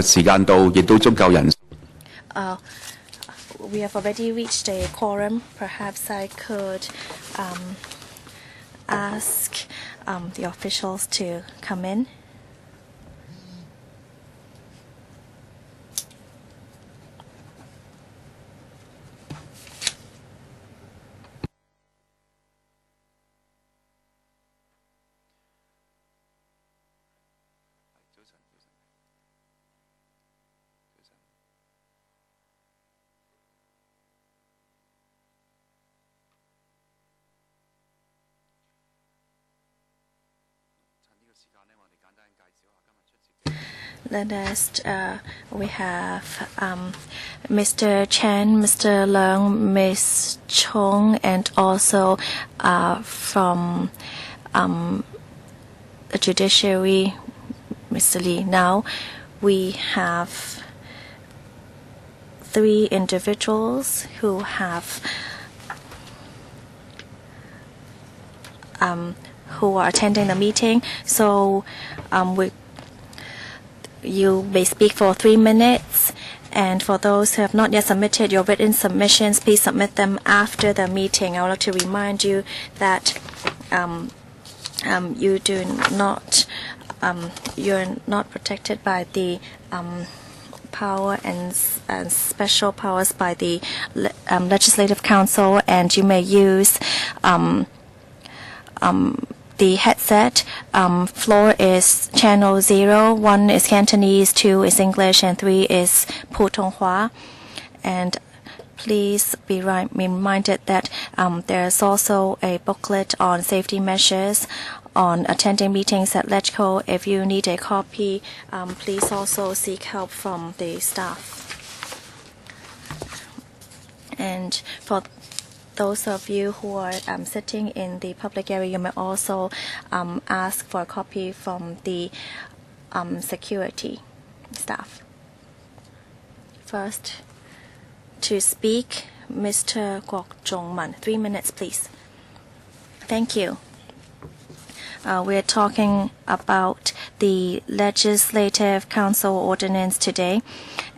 時間到，亦都足夠人。We have already reached a quorum. Perhaps I could ask the officials to come in. Let us, we have Mr. Chen, Mr. Leung, Ms. Chong, and also from the judiciary, Mr. Lee. Now we have 3 individuals who have who are attending the meeting. So you may speak for 3 minutes, and for those who have not yet submitted your written submissions, please submit them after the meeting. I would like to remind you that you do not, you're not protected by the power and special powers by the Legislative Council, and you may use the headset. Floor is channel 0, 1 is Cantonese, 2 is English, and 3 is Putonghua. And please be reminded that there's also a booklet on safety measures on attending meetings at LegCo. If you need a copy, please also seek help from the staff. And for those of you who are sitting in the public area, you may also ask for a copy from the security staff. First, to speak, Mr. Kwok Jong-man. 3 minutes, please. Thank you. We're talking about the Legislative Council Ordinance today.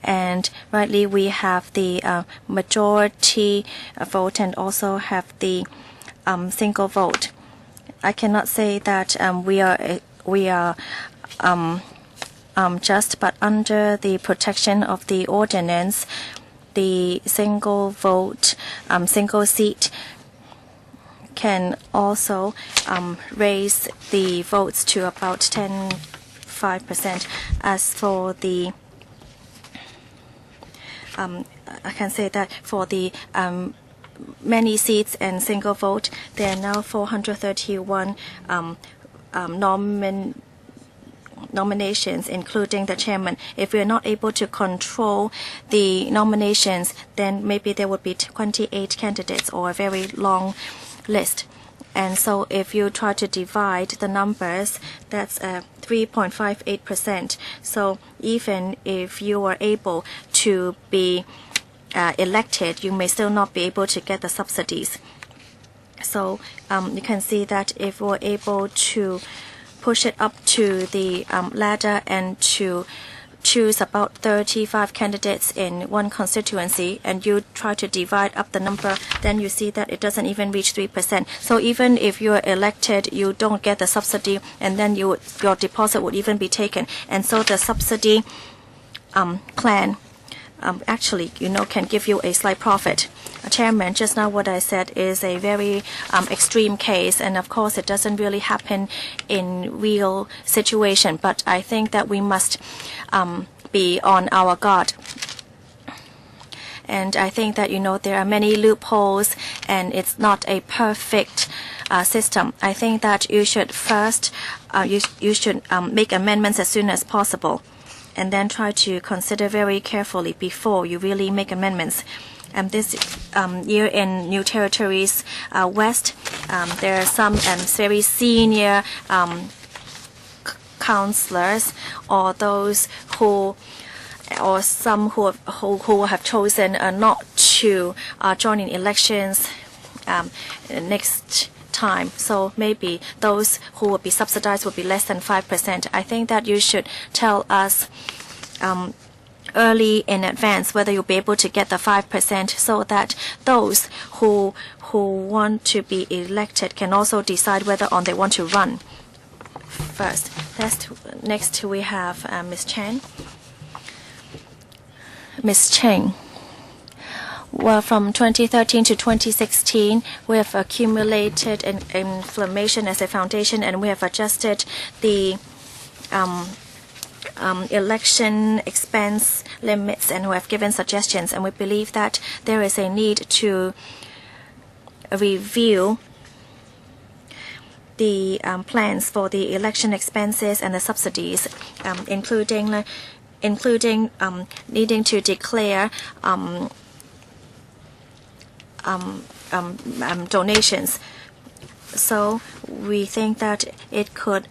And rightly, we have the majority vote and also have the single vote. I cannot say that we are just, but under the protection of the ordinance, the single vote, single seat can also raise the votes to about 5%. As for the I can say that for the many seats and single vote, there are now 431 nominations, including the chairman. If we are not able to control the nominations, then maybe there would be 28 candidates or a very long list. And so if you try to divide the numbers, that's 3.58%. So even if you are able to be elected, you may still not be able to get the subsidies. So you can see that if we're able to push it up to the ladder and to choose about 35 candidates in one constituency, and you try to divide up the number, then you see that it doesn't even reach 3%. So even if you're elected, you don't get the subsidy, and then your deposit would even be taken. And so the subsidy plan actually, can give you a slight profit. Chairman, just now what I said is a very extreme case, and of course it doesn't really happen in real situation, but I think that we must be on our guard. And I think that there are many loopholes and it's not a perfect system. I think that you should first you should make amendments as soon as possible, and then try to consider very carefully before you really make amendments. This year in New Territories West, there are some very senior councillors, or those who, or some who have chosen not to join in elections next time. So maybe those who will be subsidized will be less than 5%. I think that you should tell us early in advance whether you'll be able to get the 5%, so that those who want to be elected can also decide whether they want to run first. Next we have Ms. Chen. Ms. Cheng. Well, from 2013 to 2016, we have accumulated inflammation as a foundation, and we have adjusted the election expense limits, and we have given suggestions, and we believe that there is a need to review the plans for the election expenses and the subsidies, including needing to declare donations. So we think that it could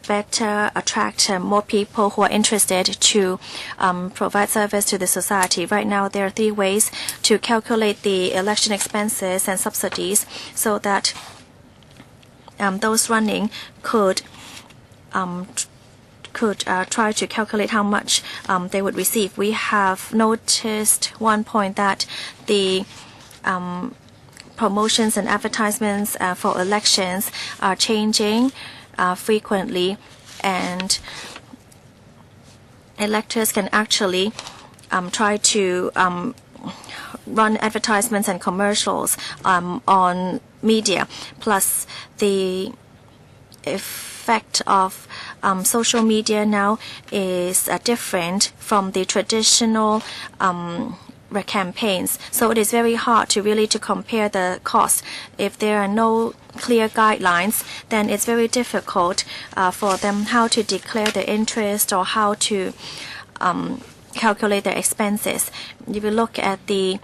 better attract more people who are interested to provide service to the society. Right now, there are 3 ways to calculate the election expenses and subsidies, so that those running could try to calculate how much they would receive. We have noticed one point that the promotions and advertisements for elections are changing frequently, and electors can actually try to run advertisements and commercials on media. Plus, the effect of social media now is different from the traditional campaigns. So it is very hard to compare the cost. If there are no clear guidelines, then it's very difficult for them how to declare the interest or how to calculate their expenses. If you look at the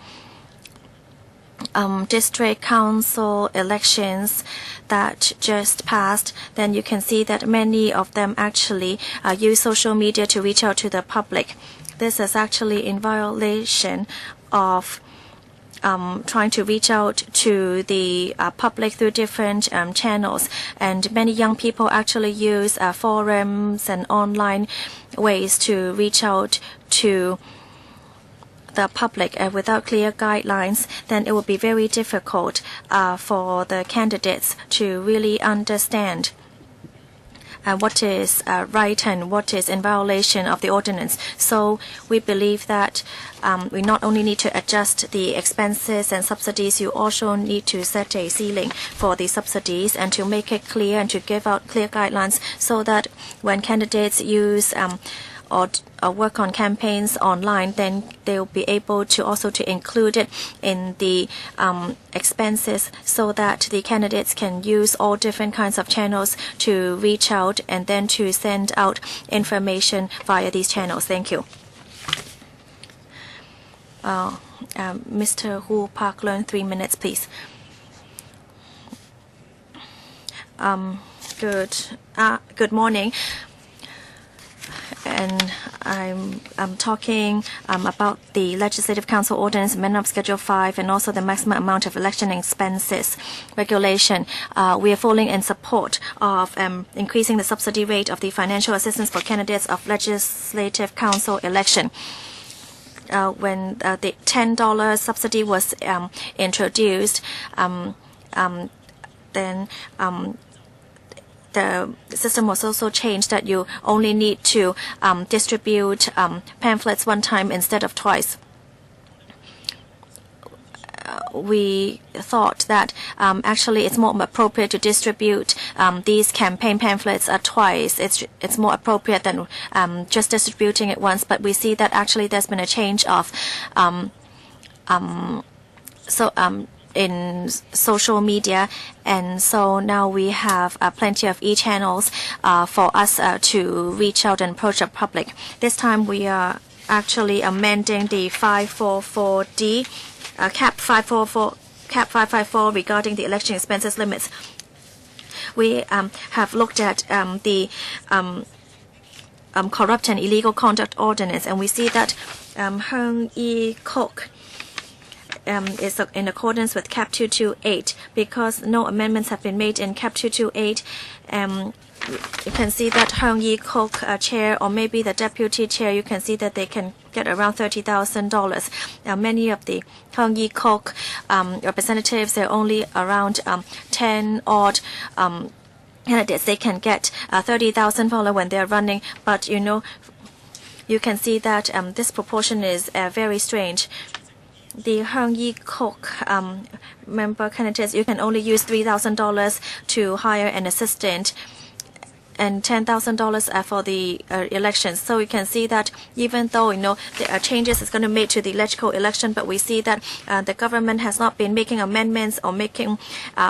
district council elections that just passed, then you can see that many of them actually use social media to reach out to the public. This is actually in violation of trying to reach out to the public through different channels. And many young people actually use forums and online ways to reach out to the public. Without clear guidelines, then it will be very difficult for the candidates to really understand what is right and what is in violation of the ordinance. So we believe that we not only need to adjust the expenses and subsidies, you also need to set a ceiling for the subsidies and to make it clear and to give out clear guidelines, so that when candidates use or work on campaigns online, then they'll be able to also to include it in the expenses, so that the candidates can use all different kinds of channels to reach out and then to send out information via these channels. Thank you. Mr. Hu Park Learn, 3 minutes, please. Good morning. And I'm talking about the Legislative Council Ordinance Amendment of Schedule 5 and also the maximum amount of election expenses regulation. We are fully in support of increasing the subsidy rate of the financial assistance for candidates of Legislative Council election. When the $10 subsidy was introduced, then the system was also changed that you only need to distribute pamphlets 1 time instead of twice. We thought that actually it's more appropriate to distribute these campaign pamphlets twice. It's more appropriate than just distributing it once. But we see that actually there's been a change of in social media, and so now we have plenty of e-channels for us to reach out and approach the public. This time we are actually amending the 544D, cap 554 regarding the election expenses limits. We have looked at the corrupt and illegal conduct ordinance, and we see that Hung Yi Kok is in accordance with Cap 228, because no amendments have been made in Cap 228. you can see that Hung Yi Kok chair or maybe the deputy chair, you can see that they can get around $30,000. Now, many of the Hung Yi Kok representatives, they're only around 10 odd candidates. They can get $30,000 when they're running, but you can see that this proportion is very strange. The Hung Yi Kok member candidates, you can only use $3,000 to hire an assistant and $10,000 for the elections. So you can see that even though there are changes it's going to make to the electoral election, but we see that the government has not been making amendments or making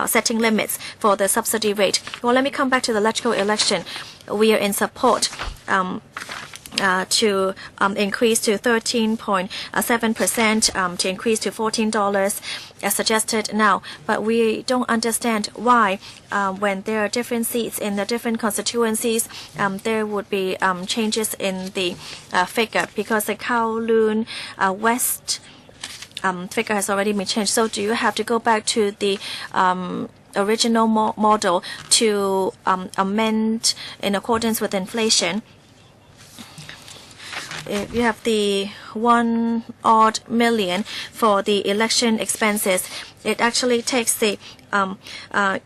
setting limits for the subsidy rate. Well, let me come back to the electoral election. We are in support to increase to 13.7%, to increase to $14 as suggested now. But we don't understand why when there are different seats in the different constituencies, there would be changes in the figure, because the Kowloon West figure has already been changed. So do you have to go back to the original model to amend in accordance with inflation? If you have the 1 odd million for the election expenses, it actually takes the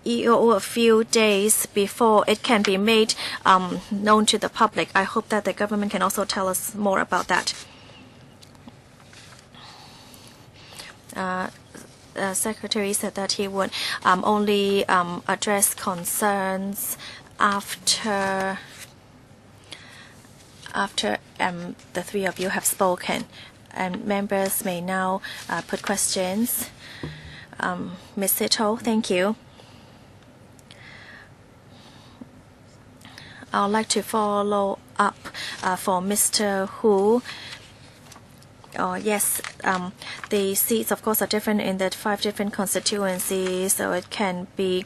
EO a few days before it can be made known to the public. I hope that the government can also tell us more about that. Secretary said that he would only address concerns after the three of you have spoken, and members may now put questions. Ms. Sito, thank you. I would like to follow up for Mr. Hu. Yes, the seats, of course, are different in the 5 different constituencies, so it can be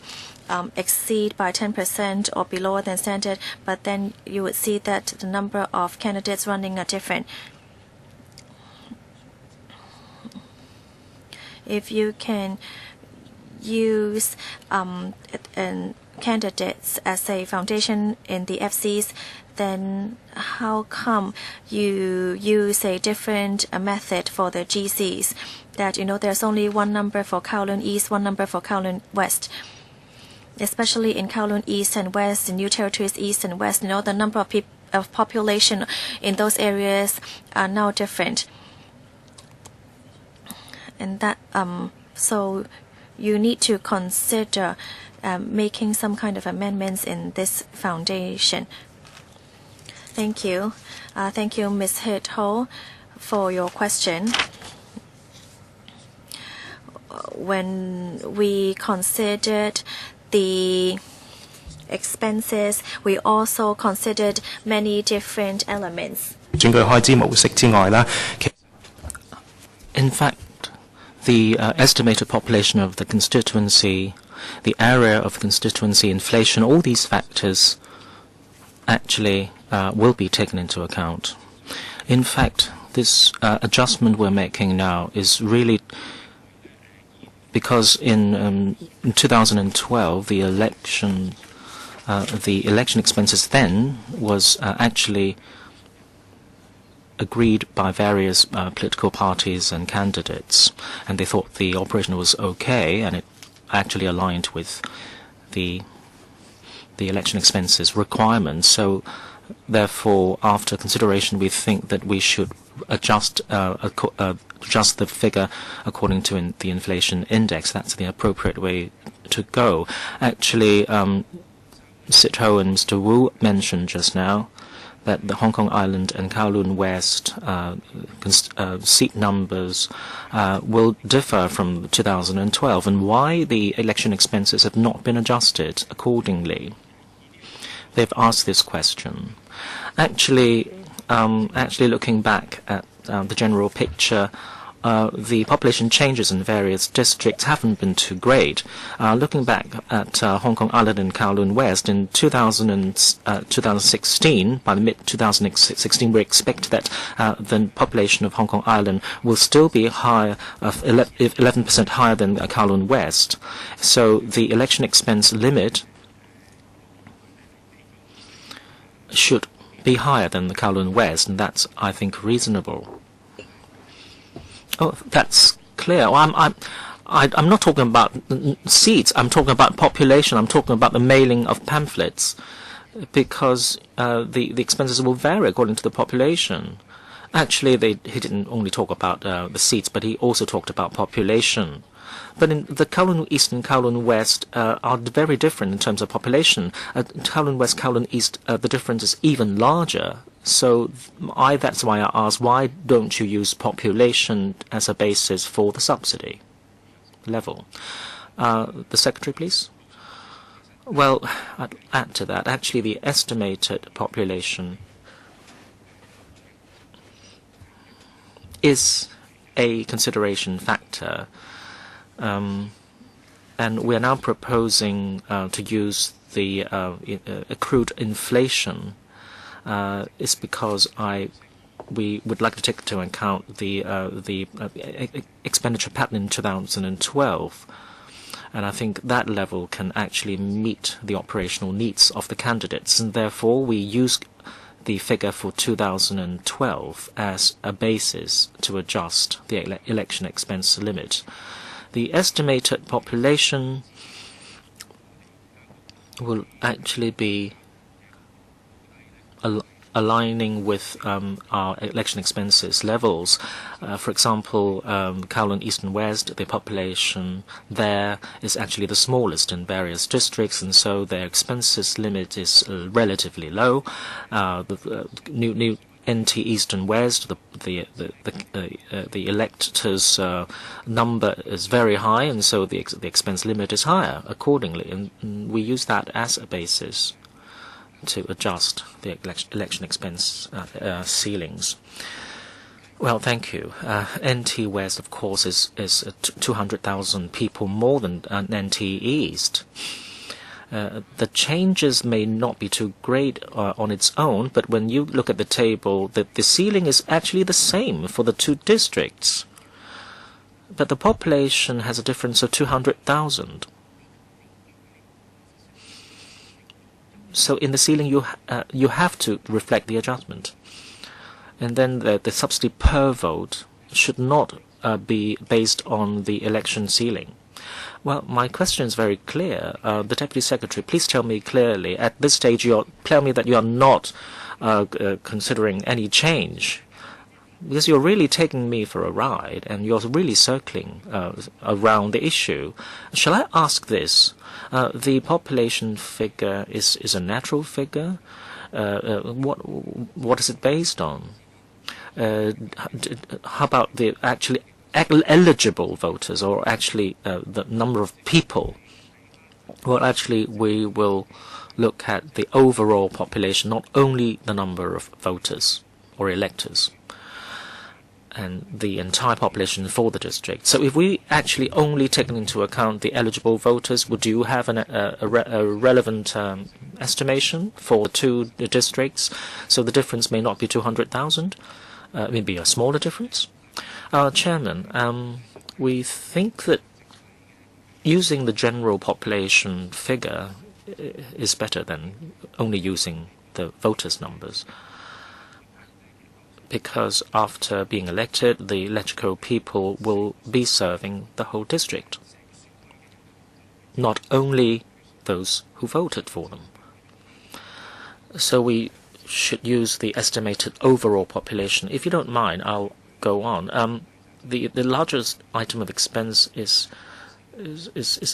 exceed by 10% or be lower than standard, but then you would see that the number of candidates running are different. If you can use candidates as a foundation in the FCs, then how come you use a different method for the GCs? That there's only one number for Kowloon East, one number for Kowloon West. Especially in Kowloon East and West, in New Territories East and West, the number of population in those areas are now different. And that so you need to consider making some kind of amendments in this foundation. Thank you. Thank you, Ms. Hit-Ho, for your question. When we considered the expenses, we also considered many different elements. In fact, the estimated population of the constituency, the area of the constituency, inflation, all these factors actually will be taken into account. In fact, this adjustment we're making now is really because in 2012 the election expenses then was actually agreed by various political parties and candidates, and they thought the operation was okay, and it actually aligned with the election expenses requirements. So therefore, after consideration, we think that we should adjust the figure according to the inflation index. That's the appropriate way to go. Actually, Sit-Ho and Mr. Wu mentioned just now that the Hong Kong Island and Kowloon West seat numbers will differ from 2012, and why the election expenses have not been adjusted accordingly. They've asked this question. Actually, looking back at the general picture, the population changes in various districts haven't been too great. Looking back at Hong Kong Island and Kowloon West in 2016, by the mid-2016, we expect that the population of Hong Kong Island will still be higher, 11% higher than Kowloon West. So the election expense limit should be higher than the Kowloon West, and that's, I think, reasonable. Oh, that's clear. Well, I'm not talking about seats. I'm talking about population. I'm talking about the mailing of pamphlets, because the expenses will vary according to the population. Actually, he didn't only talk about the seats, but he also talked about population. But in the Kowloon East and Kowloon West are very different in terms of population. Kowloon West, Kowloon East, the difference is even larger. So that's why I asked, why don't you use population as a basis for the subsidy level? The Secretary, please. Well, I'd add to that. Actually, the estimated population is a consideration factor. And we are now proposing to use the accrued inflation. Is because we would like to take into account the expenditure pattern in 2012, and I think that level can actually meet the operational needs of the candidates, and therefore we use the figure for 2012 as a basis to adjust the election expense limit. The estimated population will actually be aligning with our election expenses levels. For example, Kowloon East and West, the population there is actually the smallest in various districts, and so their expenses limit is relatively low. The new NT East and West, the electors' number is very high, and so the expense limit is higher accordingly, and we use that as a basis to adjust the election expense ceilings. Well, thank you. NT West, of course, is 200,000 people more than NT East. The changes may not be too great on its own, but when you look at the table, the ceiling is actually the same for the two districts. But the population has a difference of 200,000. So in the ceiling, you have to reflect the adjustment. And then the subsidy per vote should not be based on the election ceiling. Well, my question is very clear. The Deputy Secretary, please tell me clearly. At this stage, tell me that you are not considering any change, because you're really taking me for a ride, and you're really circling around the issue. Shall I ask this? The population figure is a natural figure. What is it based on? How about the actually eligible voters, or actually the number of people? Well, actually, we will look at the overall population, not only the number of voters or electors, and the entire population for the district. So if we actually only take into account the eligible voters, would you have a relevant estimation for two districts? So the difference may not be 200,000, maybe a smaller difference. Chairman, we think that using the general population figure is better than only using the voters' numbers, because after being elected, the electoral people will be serving the whole district, not only those who voted for them. So we should use the estimated overall population. If you don't mind, I'll go on. The largest item of expense is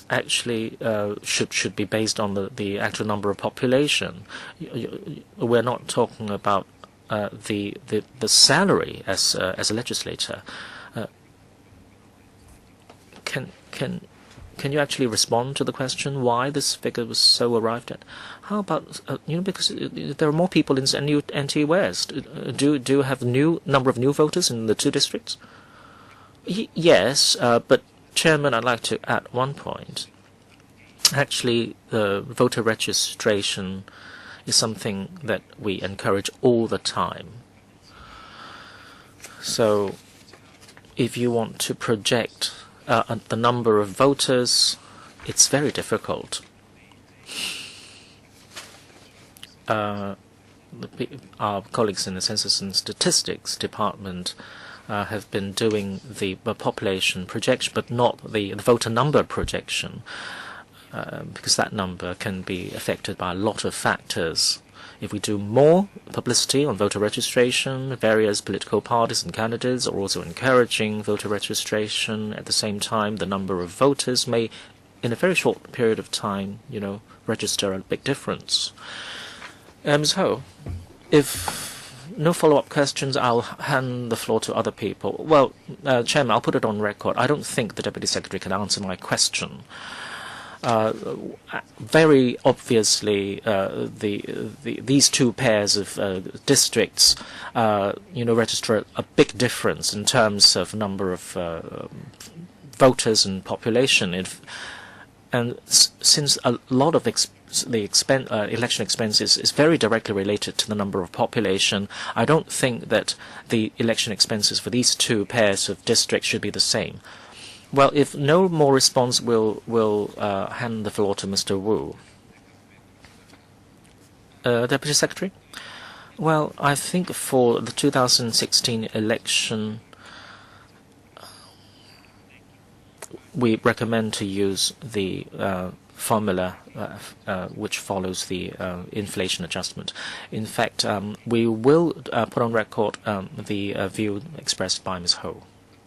actually should be based on the actual number of population. We're not talking about the salary as a legislator. Can you actually respond to the question why this figure was so arrived at? How about because there are more people in NT West. Do you have number of new voters in the two districts? Yes, but Chairman, I'd like to add one point. Actually, the voter registration is something that we encourage all the time. So if you want to project the number of voters, it's very difficult. our colleagues in the Census and Statistics Department have been doing the population projection, but not the voter number projection, because that number can be affected by a lot of factors. If we do more publicity on voter registration, various political parties and candidates are also encouraging voter registration. At the same time, the number of voters may, in a very short period of time, register a big difference. Ms. Ho, if no follow-up questions, I'll hand the floor to other people. Well, Chairman, I'll put it on record. I don't think the Deputy Secretary can answer my question. Very obviously, these two pairs of districts, register a big difference in terms of number of voters and population. And since a lot of the election expenses is very directly related to the number of population, I don't think that the election expenses for these two pairs of districts should be the same. Well, if no more response, we'll hand the floor to Mr. Wu. Deputy Secretary? Well, I think for the 2016 election, we recommend to use the formula which follows the inflation adjustment. In fact, we will put on record the view expressed by Ms. Ho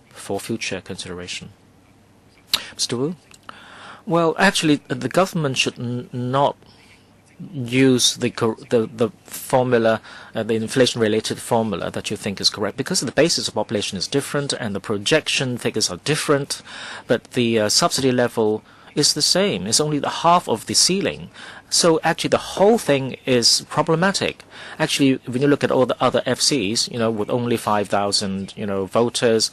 for future consideration. Mr. Wu? Well, actually, the government should not use the formula, the inflation-related formula that you think is correct, because the basis of population is different and the projection figures are different, but the subsidy level is the same. It's only the half of the ceiling. So actually the whole thing is problematic. Actually, when you look at all the other FCs, with only 5,000, voters,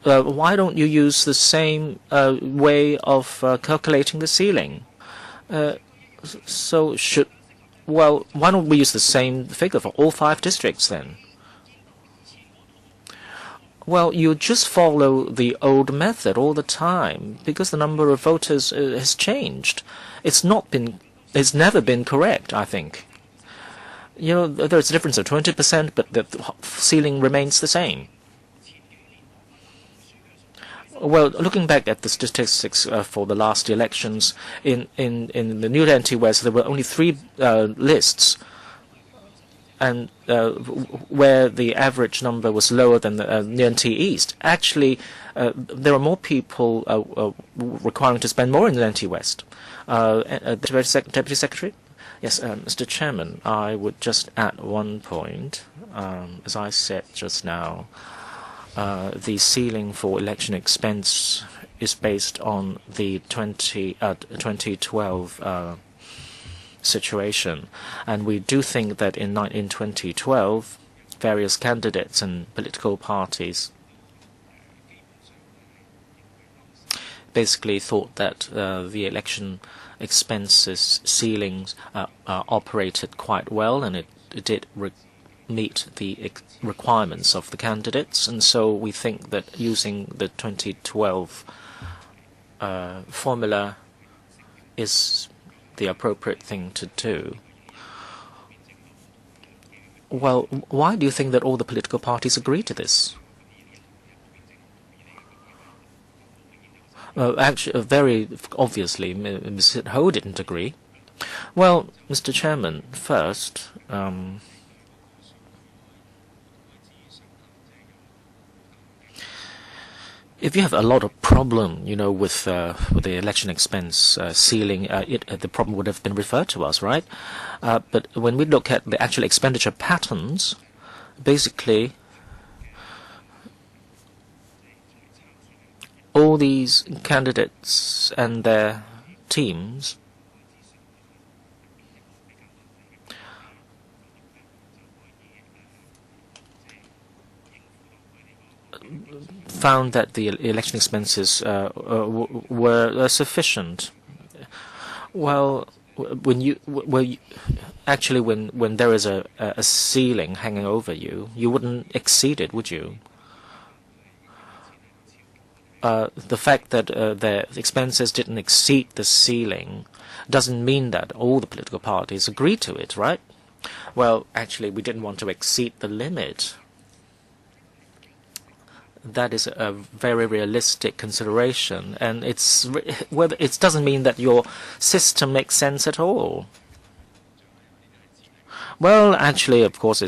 why don't you use the same way of calculating the ceiling? Why don't we use the same figure for all 5 districts then? Well, you just follow the old method all the time because the number of voters has changed. It's never been correct, I think. There's a difference of 20%, but the ceiling remains the same. Well, looking back at the statistics for the last elections, in the New NT West, there were only 3 lists, and where the average number was lower than the New NT East. Actually, there are more people requiring to spend more in the NT West. Deputy Secretary? Yes, Mr. Chairman, I would just add one point. As I said just now, the ceiling for election expense is based on the 2012 situation, and we do think that in 2012, various candidates and political parties basically thought that the election expenses ceilings operated quite well, and it did meet the requirements of the candidates, and so we think that using the 2012 formula is the appropriate thing to do. Well, why do you think that all the political parties agree to this? Actually, very obviously, Ms. Ho didn't agree. Well, Mr. Chairman, first, if you have a lot of problem, with the election expense ceiling, the problem would have been referred to us, right? But when we look at the actual expenditure patterns, basically, all these candidates and their teams found that the election expenses were sufficient. Well, when there is a ceiling hanging over you, you wouldn't exceed it, would you? The fact that the expenses didn't exceed the ceiling doesn't mean that all the political parties agree to it, right? Well, actually, we didn't want to exceed the limit. That is a very realistic consideration, and it doesn't mean that your system makes sense at all. Well, actually, of course,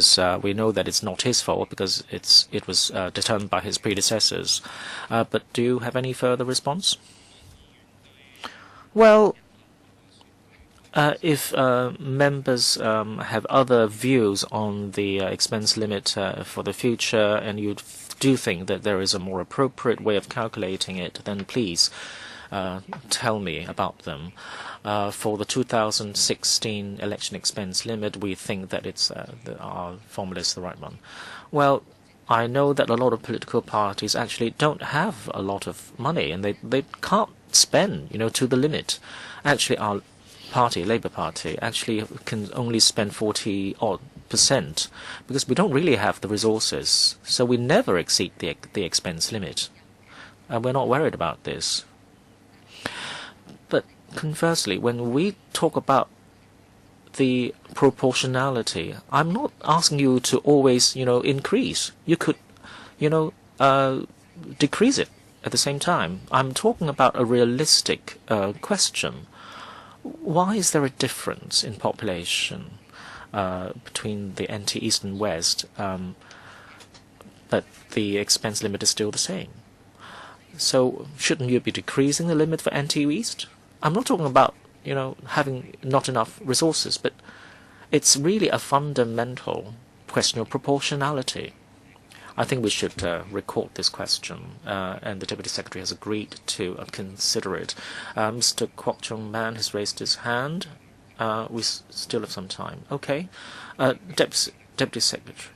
we know that it's not his fault because it was determined by his predecessors. But do you have any further response? Well, if members have other views on the expense limit for the future, and you do think that there is a more appropriate way of calculating it, then please tell me about them. For the 2016 election expense limit, we think that our formula is the right one. Well, I know that a lot of political parties actually don't have a lot of money, and they can't spend, to the limit. Actually, our party, Labour Party, actually can only spend 40% because we don't really have the resources. So we never exceed the expense limit. And we're not worried about this. But conversely, when we talk about the proportionality, I'm not asking you to always, increase. You could, decrease it at the same time. I'm talking about a realistic question. Why is there a difference in population between the NT East and West, but the expense limit is still the same? So shouldn't you be decreasing the limit for NT East? I'm not talking about, having not enough resources, but it's really a fundamental question of proportionality. I think we should record this question, and the Deputy Secretary has agreed to consider it. Mr. Kwok Chung Man has raised his hand. We still have some time. Okay. Deputy Secretary.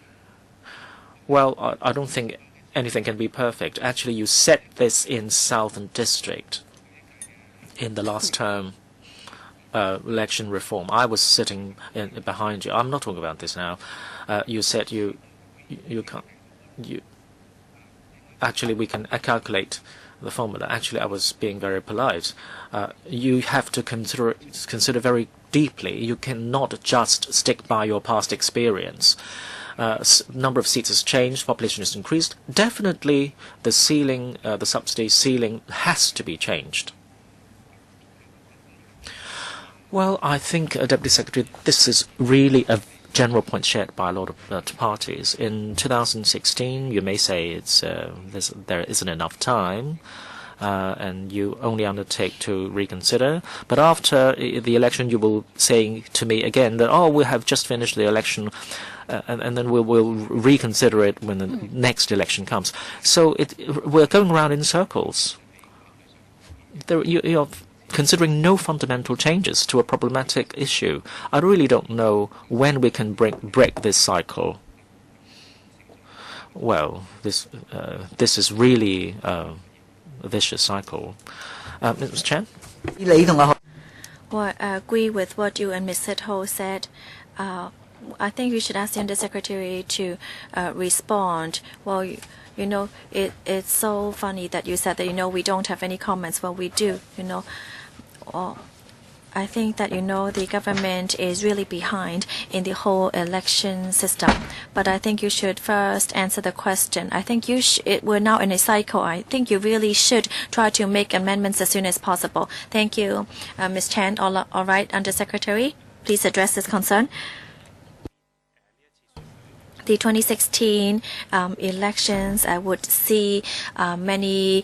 Well, I don't think anything can be perfect. Actually, you said this in Southern District in the last term election reform. I was sitting behind you. I'm not talking about this now. You said you can't. Actually, we can calculate the formula. Actually, I was being very polite. You have to consider very deeply. You cannot just stick by your past experience. Number of seats has changed, population has increased. Definitely, the ceiling, the subsidy ceiling, has to be changed. Well, I think, Deputy Secretary, this is really a general point shared by a lot of parties. In 2016, you may say there isn't enough time, and you only undertake to reconsider. But after the election, you will say to me again that, we have just finished the election, and then we'll reconsider it when the next election comes. So we're going around in circles. You're considering no fundamental changes to a problematic issue. I really don't know when we can break this cycle. Well, this is really a vicious cycle. Ms. Chen? Well, I agree with what you and Mr. Ho said. I think you should ask the Undersecretary to respond. Well, it's so funny that you said that, we don't have any comments. Well, we do, I think that, the government is really behind in the whole election system. But I think you should first answer the question. I think we're now in a cycle. I think you really should try to make amendments as soon as possible. Thank you. Ms. Chan, all right, Undersecretary, please address this concern. The 2016 elections, I would see many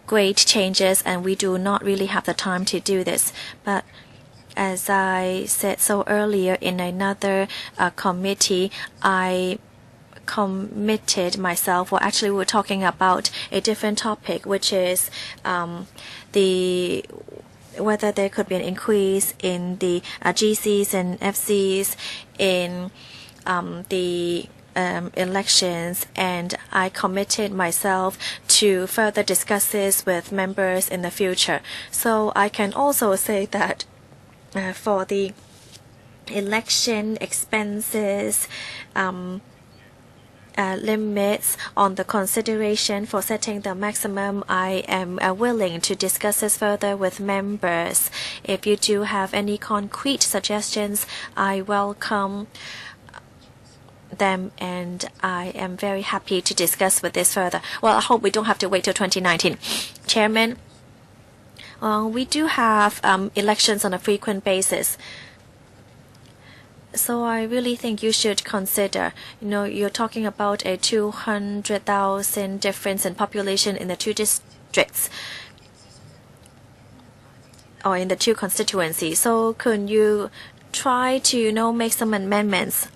great changes, and we do not really have the time to do this. But as I said so earlier in another committee, I committed myself, well, actually we were talking about a different topic, which is whether there could be an increase in the GCs and FCs in the elections, and I committed myself to further discuss this with members in the future. So I can also say that for the election expenses, limits on the consideration for setting the maximum, I am willing to discuss this further with members. If you do have any concrete suggestions, I welcome them and I am very happy to discuss with this further. Well, I hope we don't have to wait till 2019. Chairman, we do have elections on a frequent basis. So I really think you should consider, you're talking about a 200,000 difference in population in the two districts or in the two constituencies. So could you try to, make some amendments?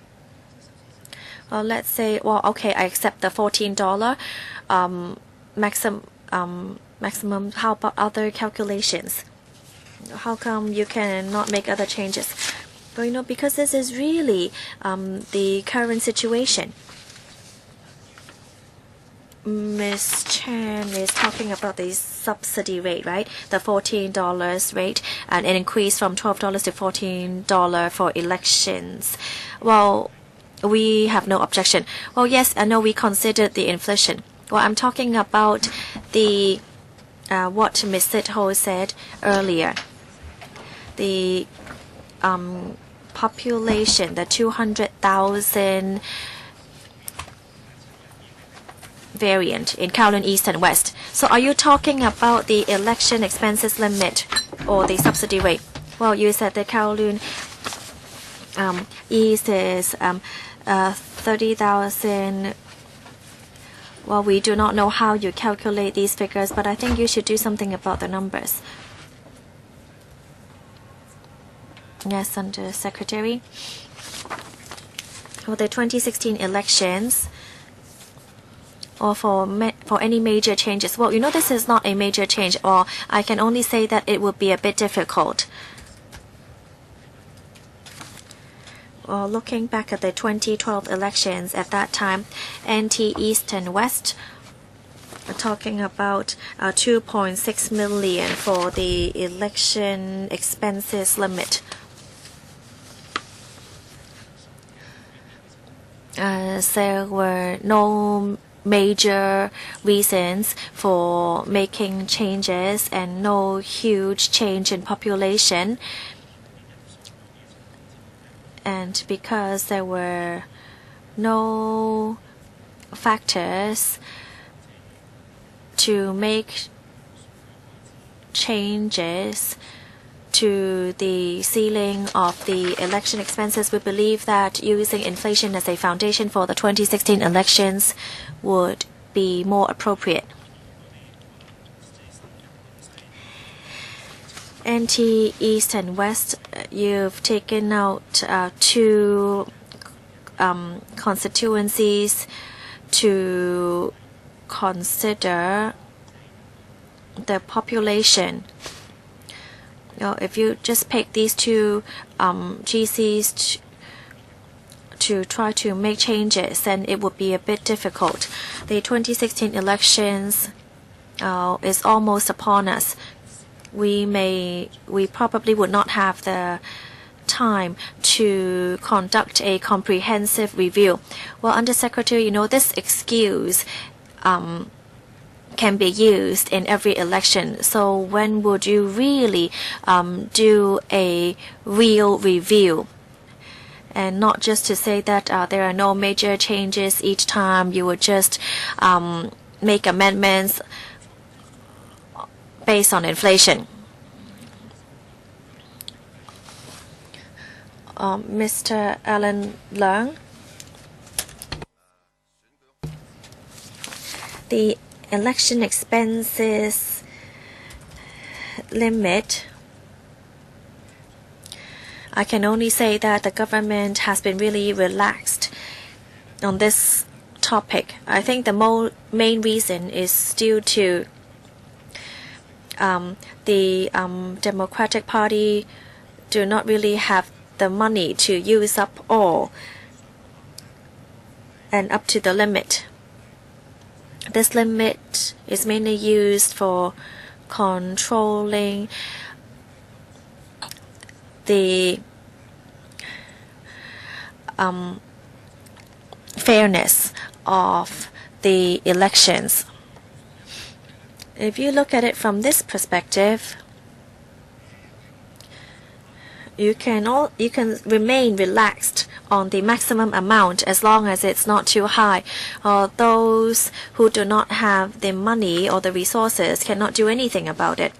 Well, let's say, okay, I accept the $14 maximum. How about other calculations? How come you cannot make other changes? But because this is really the current situation. Ms. Chan is talking about the subsidy rate, right? The $14 rate, and an increase from $12 to $14 for elections. Well, we have no objection. Well, yes, I know we considered the inflation. Well, I'm talking about the what Ms. Sitho said earlier. The population, the 200,000 variant in Kowloon East and West. So are you talking about the election expenses limit or the subsidy rate? Well, you said the Kowloon East is 30,000. Well, we do not know how you calculate these figures, but I think you should do something about the numbers. Yes, Under Secretary. For the 2016 elections, or for any major changes. Well, this is not a major change, or I can only say that it would be a bit difficult. Well, looking back at the 2012 elections, at that time, NT East and West are talking about 2.6 million for the election expenses limit. There were no major reasons for making changes and no huge change in population. And because there were no factors to make changes to the ceiling of the election expenses, we believe that using inflation as a foundation for the 2016 elections would be more appropriate. NT East and West, you've taken out two constituencies to consider the population. If you just pick these two GCs to try to make changes, then it would be a bit difficult. The 2016 elections is almost upon us. We probably would not have the time to conduct a comprehensive review. Well, Under Secretary, this excuse can be used in every election. So when would you really do a real review? And not just to say that there are no major changes each time. You would just make amendments based on inflation. Mr. Alan Leung. The election expenses limit, I can only say that the government has been really relaxed on this topic. I think the main reason is due to the Democratic Party do not really have the money to use up all and up to the limit. This limit is mainly used for controlling the fairness of the elections. If you look at it from this perspective, you can remain relaxed on the maximum amount as long as it's not too high. Those who do not have the money or the resources cannot do anything about it.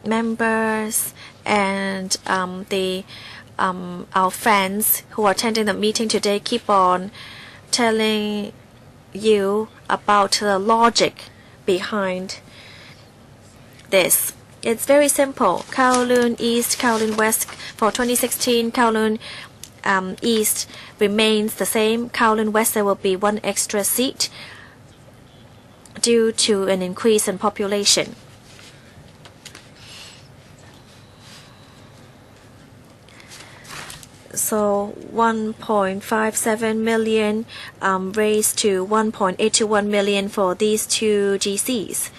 Members and our friends who are attending the meeting today keep on telling you about the logic behind this. It's very simple. Kowloon East, Kowloon West for 2016, Kowloon East remains the same. Kowloon West, there will be one extra seat due to an increase in population. So 1.57 million raised to 1.821 million for these two GCs.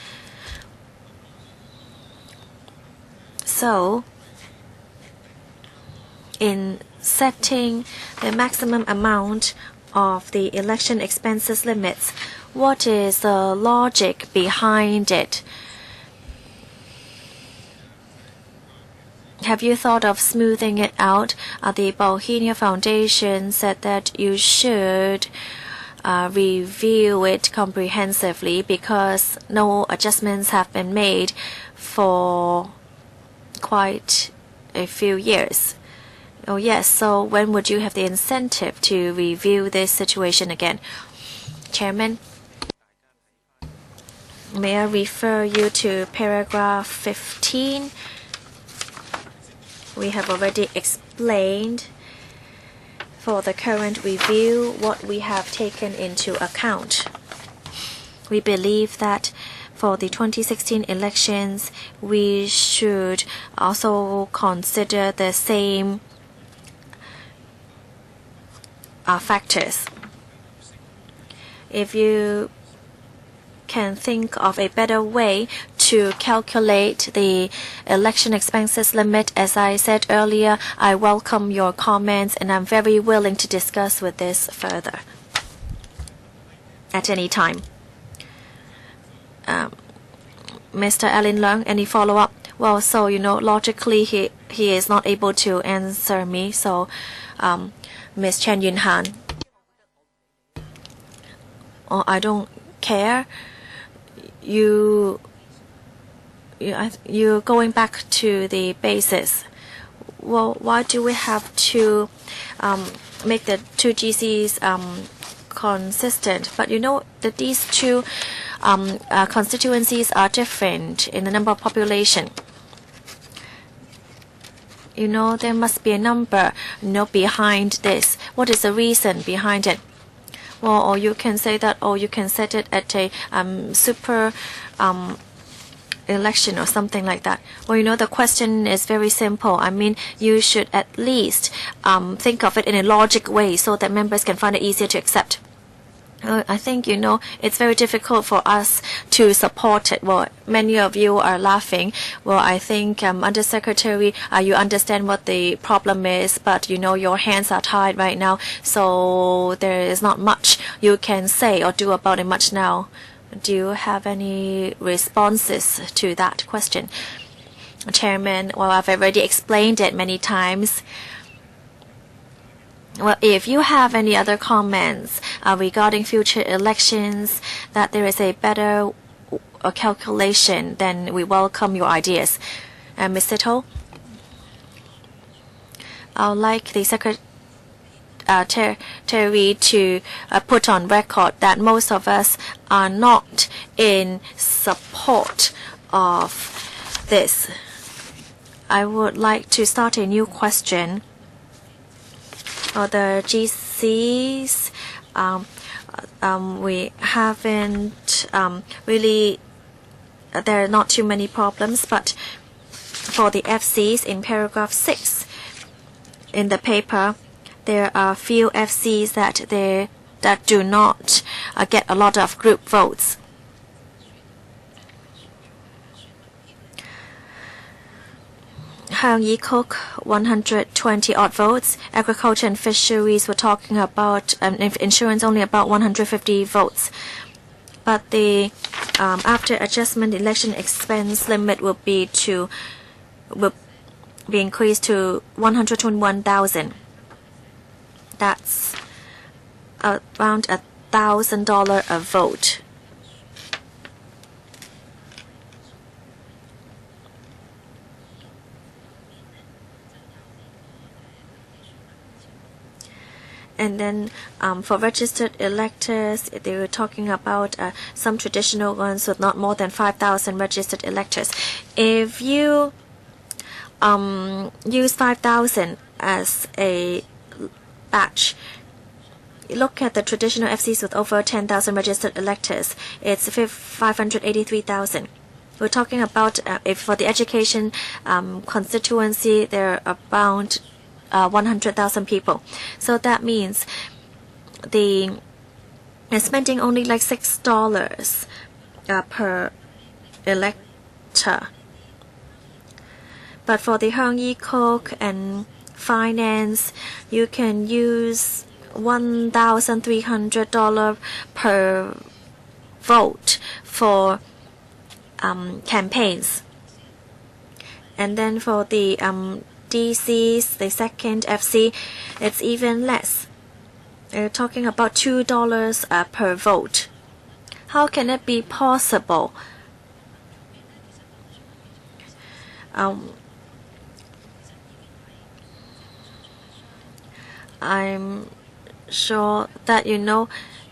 So, in setting the maximum amount of the election expenses limits, what is the logic behind it? Have you thought of smoothing it out? The Bohemia Foundation said that you should review it comprehensively because no adjustments have been made for quite a few years. Oh yes, so when would you have the incentive to review this situation again? Chairman, may I refer you to paragraph 15? We have already explained for the current review what we have taken into account. We believe that for the 2016 elections, we should also consider the same factors. If you can think of a better way to calculate the election expenses limit, as I said earlier, I welcome your comments and I'm very willing to discuss with this further at any time. Mr. Alin Leung, any follow-up? Well, so logically he is not able to answer me. So, Ms. Chen Yun Han. Oh, I don't care. You're going back to the basis. Well, why do we have to make the two GCs consistent? But that these two constituencies are different in the number of population. There must be a number behind this. What is the reason behind it? Well, or you can say that, or you can set it at a super election or something like that. Well, the question is very simple. I mean, you should at least think of it in a logic way so that members can find it easier to accept. I think, it's very difficult for us to support it. Well, many of you are laughing. Well, I think, Undersecretary, you understand what the problem is, but, your hands are tied right now. So there is not much you can say or do about it much now. Do you have any responses to that question? Chairman, well, I've already explained it many times. Well, if you have any other comments regarding future elections, that there is a better calculation, then we welcome your ideas. Ms. Sito, I would like the Secretary to put on record that most of us are not in support of this. I would like to start a new question. The GCs, we haven't really, there are not too many problems, but for the FCs in paragraph 6 in the paper, there are few FCs that do not get a lot of group votes. Hang Yi-Cook, 120 odd votes. Agriculture and Fisheries were talking about insurance only about 150 votes. But the after adjustment election expense limit will be increased to 121,000. That's around $1,000 a vote. And then for registered electors, they were talking about some traditional ones with not more than 5,000 registered electors. If you use 5,000 as a batch, look at the traditional FCs with over 10,000 registered electors. It's 583,000. We're talking about if for the education constituency, there are about 100,000 people. So that means they're spending only like $6 per elector. But for the Hang Yi-Cook and finance, you can use $1,300 per vote for campaigns. And then for the DCs, the second FC, it's even less. They're talking about $2 per vote. How can it be possible? I'm sure that it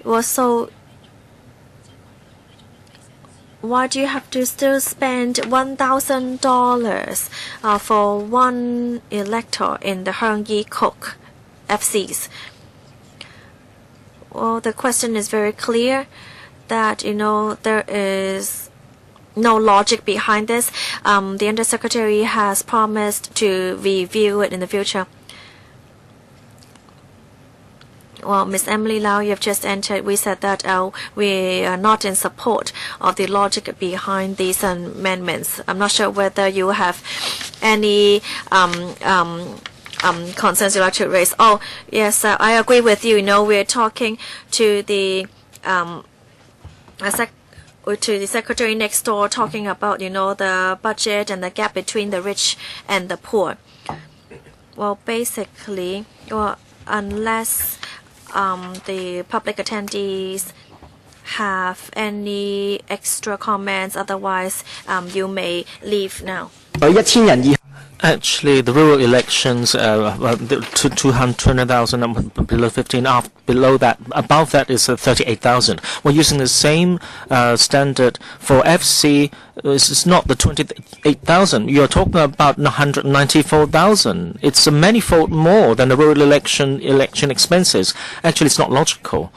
was so. Why do you have to still spend $1,000 for one elector in the Hang Yi-Cook FCs? Well, the question is very clear that there is no logic behind this. The Undersecretary has promised to review it in the future. Well, Ms. Emily Lau, you have just entered. We said that we are not in support of the logic behind these amendments. I'm not sure whether you have any concerns you'd like to raise. Oh, yes, I agree with you. We're talking to the secretary next door, talking about the budget and the gap between the rich and the poor. Well, basically, unless the public attendees have any extra comments, otherwise you may leave now. Actually, the rural elections, 220,000 below 15, below that, above that is 38,000. We're using the same standard for FC. It's not the 28,000. You're talking about 194,000. It's a manifold more than the rural election expenses. Actually, it's not logical.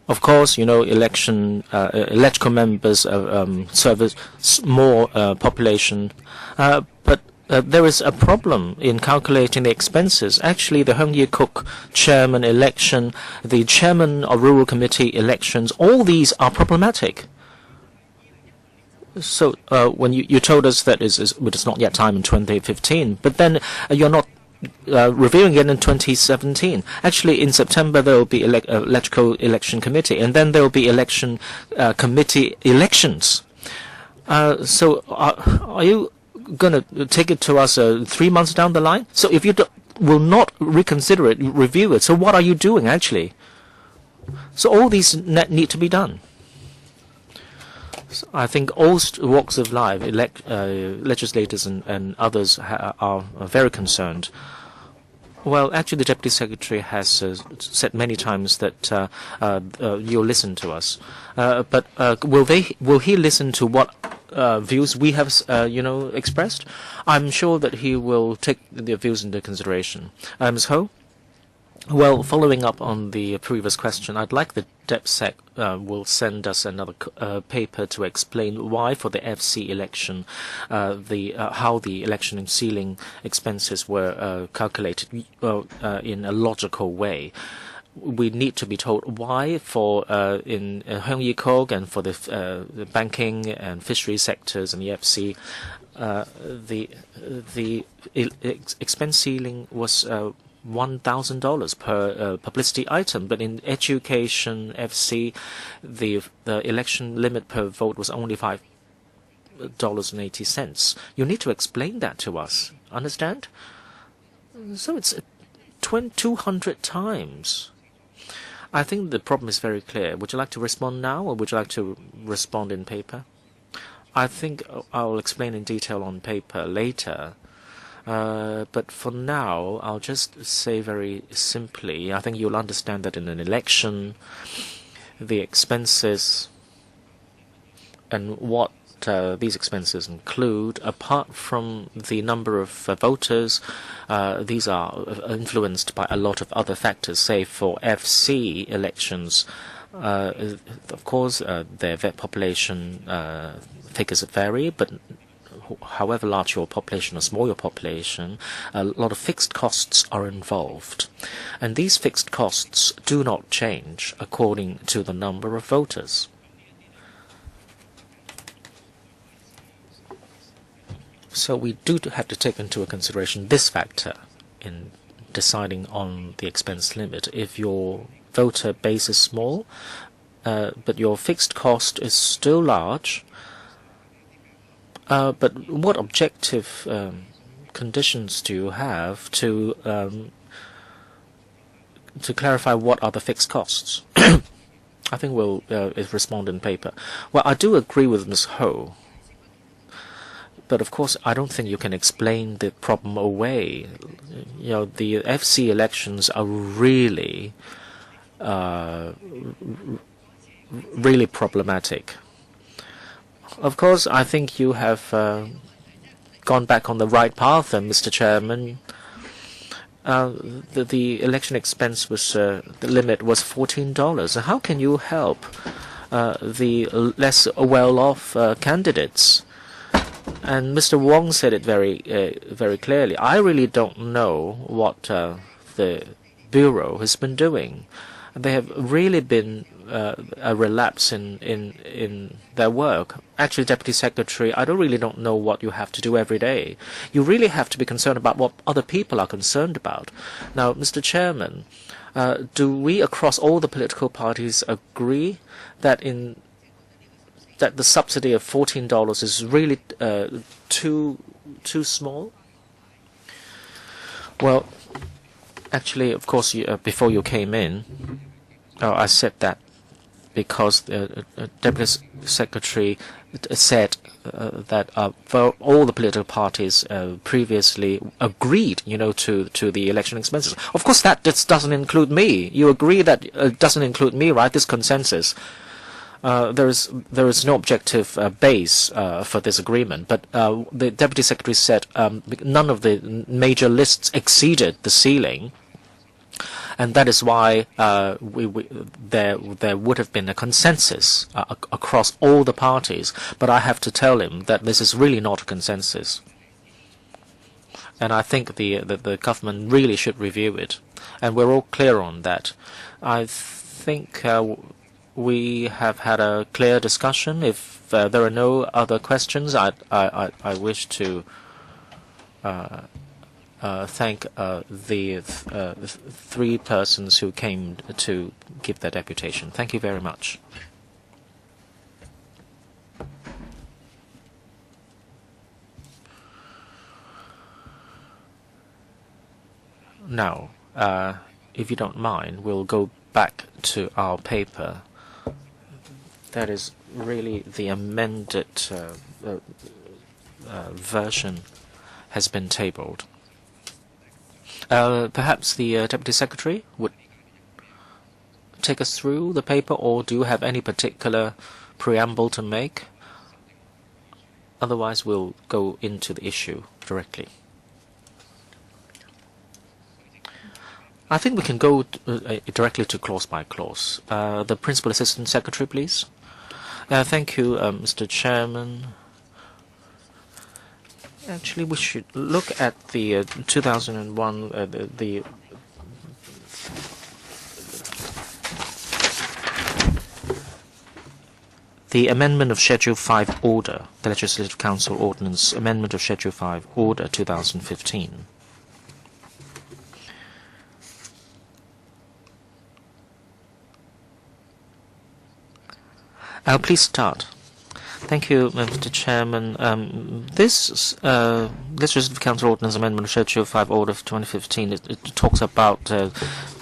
Of course, electoral members serve a more population, but there is a problem in calculating the expenses. Actually, the Hang Yi-Cook chairman election, the chairman of rural committee elections, all these are problematic. So when you told us that it's not yet time in 2015, but then you're not reviewing it in 2017. Actually, in September there will be electoral election committee, and then there will be election committee elections. So are you going to take it to us 3 months down the line? So if you will not reconsider it, review it, so what are you doing actually? So all these need to be done. So I think all walks of life, legislators and others are very concerned. Well, actually, the Deputy Secretary has said many times that you'll listen to us. But will he listen to what views we have, expressed? I'm sure that he will take the views into consideration. Ms. Ho? Well, following up on the previous question, I'd like the DepSec will send us another paper to explain why for the FC election, how the election and ceiling expenses were calculated in a logical way. we need to be told why for in Hong Kong and for the banking and fishery sectors and the FC, the expense ceiling was $1,000 per publicity item, but in education FC, the election limit per vote was only $5.80. You need to explain that to us. Understand? So it's 200 times. I think the problem is very clear. Would you like to respond now, or would you like to respond in paper? I think I'll explain in detail on paper later. But for now, I'll just say very simply, I think you'll understand that in an election, the expenses and what these expenses include, apart from the number of voters, these are influenced by a lot of other factors. Say for FC elections, of course, their population figures vary, but however large your population or small your population, a lot of fixed costs are involved. And these fixed costs do not change according to the number of voters. So we do have to take into consideration this factor in deciding on the expense limit. If your voter base is small, but your fixed cost is still large, but what objective conditions do you have to clarify what are the fixed costs? I think we'll respond in paper. Well, I do agree with Ms. Ho. But of course, I don't think you can explain the problem away. You know, the FC elections are really, really problematic. Of course, I think you have gone back on the right path, Mr. Chairman. The election expense was the limit was $14. How can you help the less well-off candidates? And Mr. Wong said it very clearly. I really don't know what the Bureau has been doing. They have really been a relapse in their work. Actually, Deputy Secretary, I don't know what you have to do every day. You really have to be concerned about what other people are concerned about. Now, Mr. Chairman, do we across all the political parties agree that the subsidy of $14 is really too small? Well, actually, of course, before you came in, I said that because the Deputy Secretary said that all the political parties previously agreed, to the election expenses. Of course, that just doesn't include me. You agree that it doesn't include me, right? This consensus. There is no objective base for this agreement, but the Deputy Secretary said none of the major lists exceeded the ceiling, and that is why there would have been a consensus across all the parties. But I have to tell him that this is really not a consensus, and I think the government really should review it, and we're all clear on that. I think we have had a clear discussion. If there are no other questions, I wish to thank the three persons who came to give their deputation. Thank you very much. Now, if you don't mind, we'll go back to our paper. That is really the amended version has been tabled. Perhaps the Deputy Secretary would take us through the paper, or do you have any particular preamble to make? Otherwise, we'll go into the issue directly. I think we can go directly to clause by clause. The Principal Assistant Secretary, please. Thank you, Mr. Chairman. Actually, we should look at the 2001, the The amendment of Schedule 5 Order, the Legislative Council Ordinance, amendment of Schedule 5 Order 2015. Please start. Thank you, Mr. Chairman. This Legislative Council Ordinance Amendment of Schedule 5 Order of 2015, it talks about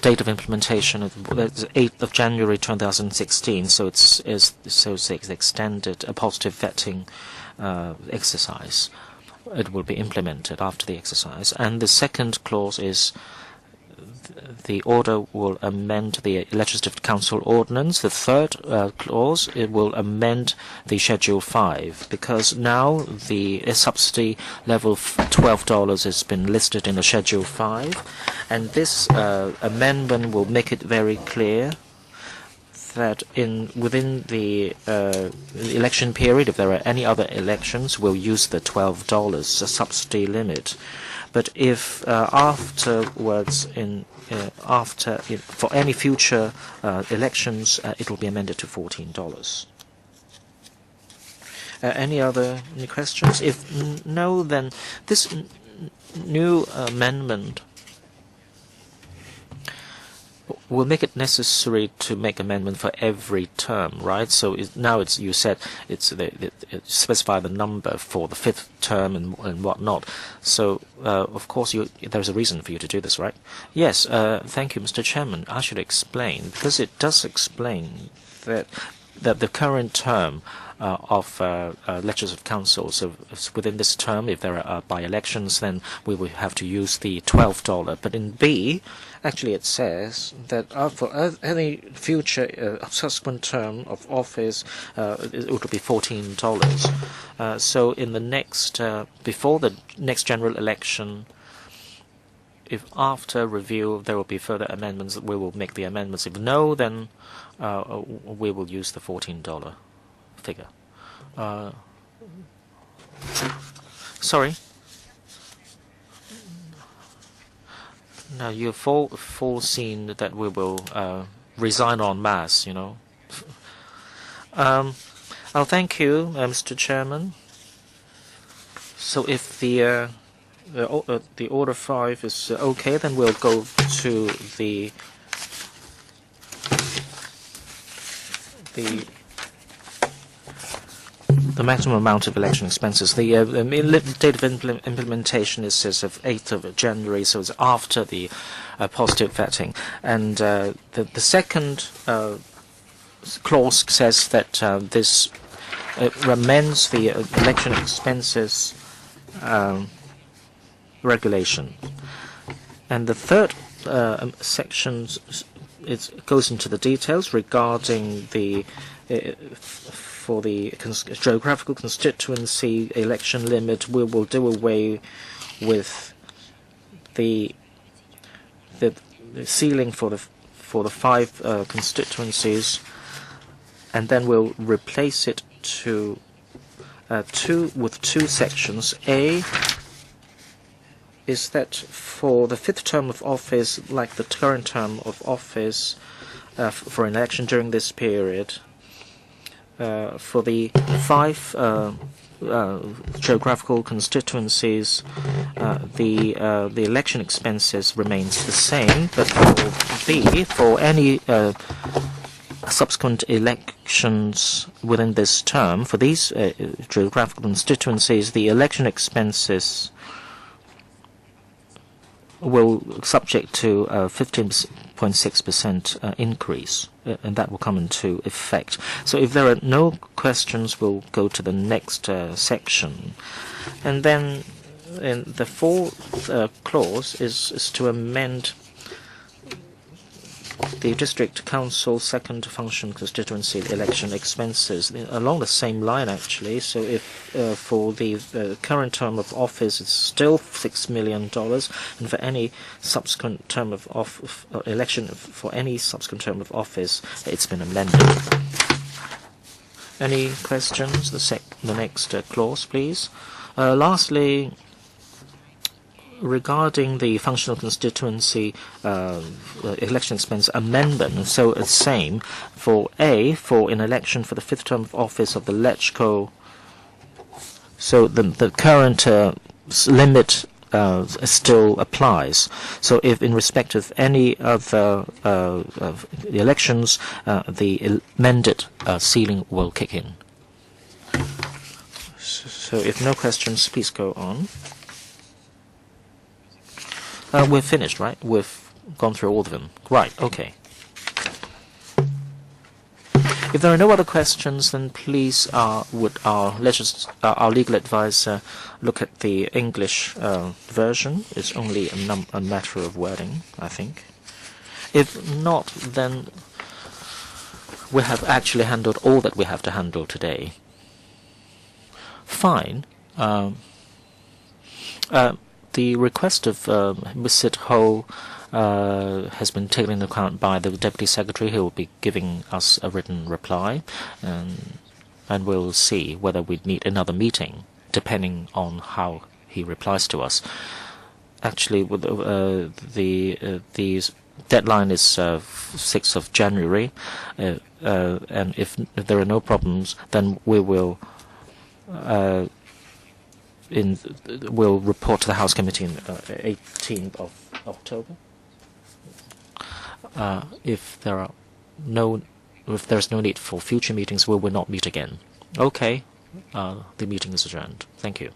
date of implementation. It's 8th of January 2016, so it's extended a positive vetting exercise. It will be implemented after the exercise. And the second clause is the order will amend the Legislative Council Ordinance. The third clause, it will amend the Schedule 5, because now the subsidy level of $12 has been listed in the Schedule 5, and this amendment will make it very clear that within the election period, if there are any other elections, we'll use the $12 subsidy limit. But if afterwards, for any future elections, it will be amended to $14. Any questions? If no, then this new amendment will make it necessary to make amendment for every term, right? So now you said it specify the number for the 5th term and whatnot. So of course there's a reason for you to do this, right? Yes. Thank you, Mr. Chairman. I should explain, because it does explain that the current term of legislative council. So within this term, if there are by-elections, then we will have to use the $12. But in B, actually it says that for any future subsequent term of office, it will be $14. So in the next, before the next general election, if after review there will be further amendments, we will make the amendments. If no, then we will use the $14 figure. Sorry. Now you've foreseen that we will resign en masse, you know. Thank you, Mr. Chairman. So if the order 5 is okay, then we'll go to the maximum amount of election expenses. The date of implementation is says of 8th of January, so it's after the positive vetting. And the second clause says that this amends the election expenses regulation. And the third section it goes into the details regarding the for the geographical constituency election limit. We will do away with the ceiling for the 5 constituencies, and then we'll replace it to with 2 sections. A is that for the 5th term of office, like the current term of office for an election during this period, for the 5 geographical constituencies, the election expenses remains the same. But for B, for any subsequent elections within this term, for these geographical constituencies, the election expenses will subject to 15.6% increase, and that will come into effect. So if there are no questions, we'll go to the next section. And then in the 4th clause is to amend the district council second function constituency election expenses along the same line, actually. So if for the current term of office it's still $6 million, and for any subsequent term of election for any subsequent term of office, it's been amended. Any questions? The next clause, please. Lastly, regarding the functional constituency election expense amendment, so it's same for A, for an election for the 5th term of office of the LegCo. So the current limit still applies. So if in respect of any other of the elections, the amended ceiling will kick in. So if no questions, please go on. We're finished, right? We've gone through all of them. Right, okay. If there are no other questions, then please would our legal advisor look at the English version. It's only a matter of wording, I think. If not, then we have actually handled all that we have to handle today. Fine. The request of Mr. Ho has been taken into account by the Deputy Secretary, who will be giving us a written reply, and we'll see whether we need another meeting, depending on how he replies to us. Actually, with the deadline is 6th of January, and if there are no problems, then we will will report to the House Committee on 18th of October. If there's no need for future meetings, we will not meet again. Okay, the meeting is adjourned. Thank you.